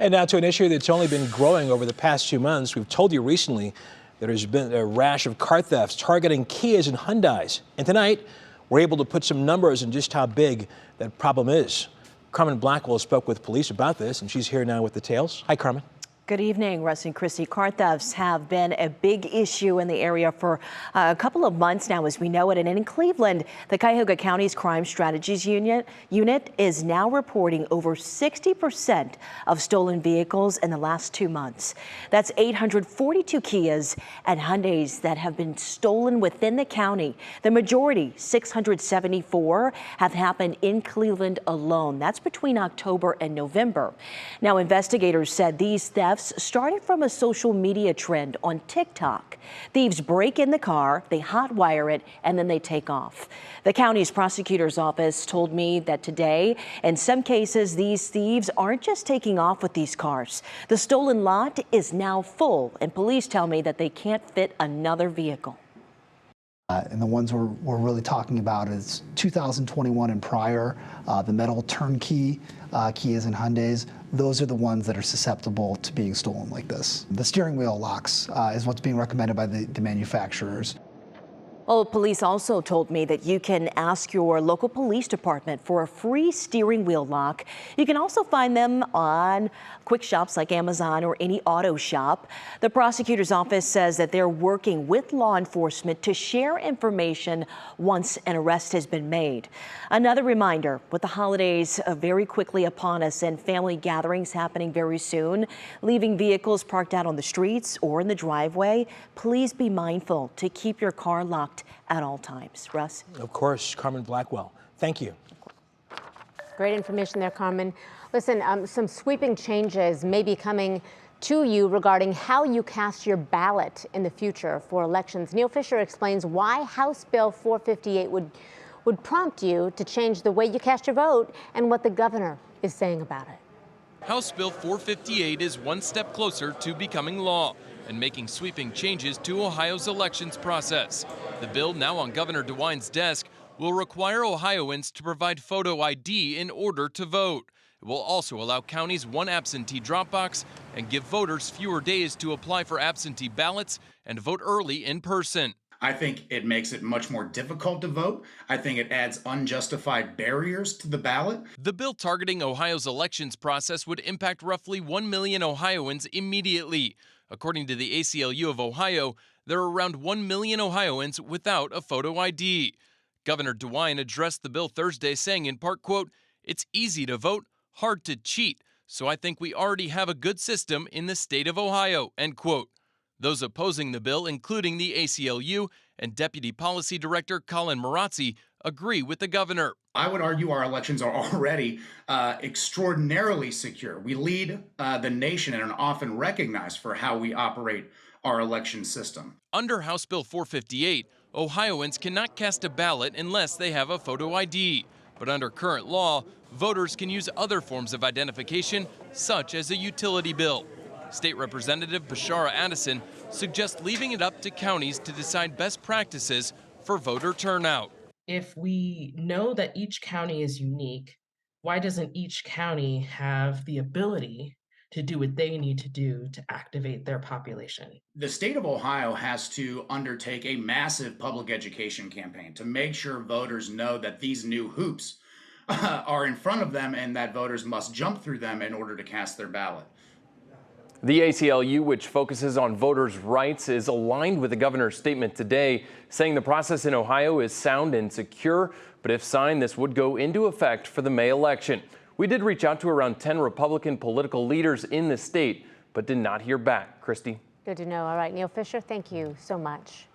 And now to an issue that's only been growing over the past 2 months. We've told you recently that there's been a rash of car thefts targeting Kias and Hyundais. And tonight, we're able to put some numbers on just how big that problem is. Carmen Blackwell spoke with police about this, and she's here now with details. Hi, Carmen. Good evening, Russ and Christy. Car thefts have been a big issue in the area for a couple of months now, as we know it. And in Cleveland, the Cuyahoga County's Crime Strategies Unit is now reporting over 60% of stolen vehicles in the last 2 months. That's 842 Kias and Hyundais that have been stolen within the county. The majority, 674, have happened in Cleveland alone. That's between October and November. Now, investigators said these thefts started from a social media trend on TikTok. Thieves break in the car, they hotwire it, and then they take off. The county's prosecutor's office told me that today, in some cases, these thieves aren't just taking off with these cars. The stolen lot is now full, and police tell me that they can't fit another vehicle. And the ones we're really talking about is 2021 and prior, the metal turnkey Kias and Hyundais. Those are the ones that are susceptible to being stolen like this. The steering wheel locks is what's being recommended by the manufacturers. Well, police also told me that you can ask your local police department for a free steering wheel lock. You can also find them on quick shops like Amazon or any auto shop. The prosecutor's office says that they're working with law enforcement to share information once an arrest has been made. Another reminder, with the holidays very quickly upon us and family gatherings happening very soon, leaving vehicles parked out on the streets or in the driveway, please be mindful to keep your car locked at all times. Russ? Of course, Carmen Blackwell. Thank you. Great information there, Carmen. Listen, some sweeping changes may be coming to you regarding how you cast your ballot in the future for elections. Neil Fisher explains why House Bill 458 would prompt you to change the way you cast your vote and what the governor is saying about it. House Bill 458 is one step closer to becoming law and making sweeping changes to Ohio's elections process. The bill, now on Governor DeWine's desk, will require Ohioans to provide photo ID in order to vote. It will also allow counties one absentee drop box and give voters fewer days to apply for absentee ballots and vote early in person. I think it makes it much more difficult to vote. I think it adds unjustified barriers to the ballot. The bill targeting Ohio's elections process would impact roughly 1 million Ohioans immediately. According to the ACLU of Ohio, there are around 1 million Ohioans without a photo ID. Governor DeWine addressed the bill Thursday, saying in part, quote, "It's easy to vote, hard to cheat, so I think we already have a good system in the state of Ohio," end quote. Those opposing the bill, including the ACLU and Deputy Policy Director Collin Marozzi, agree with the governor. I would argue our elections are already extraordinarily secure. We lead the nation and are often recognized for how we operate our election system. Under House Bill 458, Ohioans cannot cast a ballot unless they have a photo ID. But under current law, voters can use other forms of identification, such as a utility bill. State Representative Bashara Addison suggests leaving it up to counties to decide best practices for voter turnout. If we know that each county is unique, why doesn't each county have the ability to do what they need to do to activate their population? The state of Ohio has to undertake a massive public education campaign to make sure voters know that these new hoops are in front of them and that voters must jump through them in order to cast their ballot. The ACLU, which focuses on voters' rights, is aligned with the governor's statement today, saying the process in Ohio is sound and secure, but if signed, this would go into effect for the May election. We did reach out to around 10 Republican political leaders in the state, but did not hear back. Christy? Good to know. All right, Neil Fisher, thank you so much.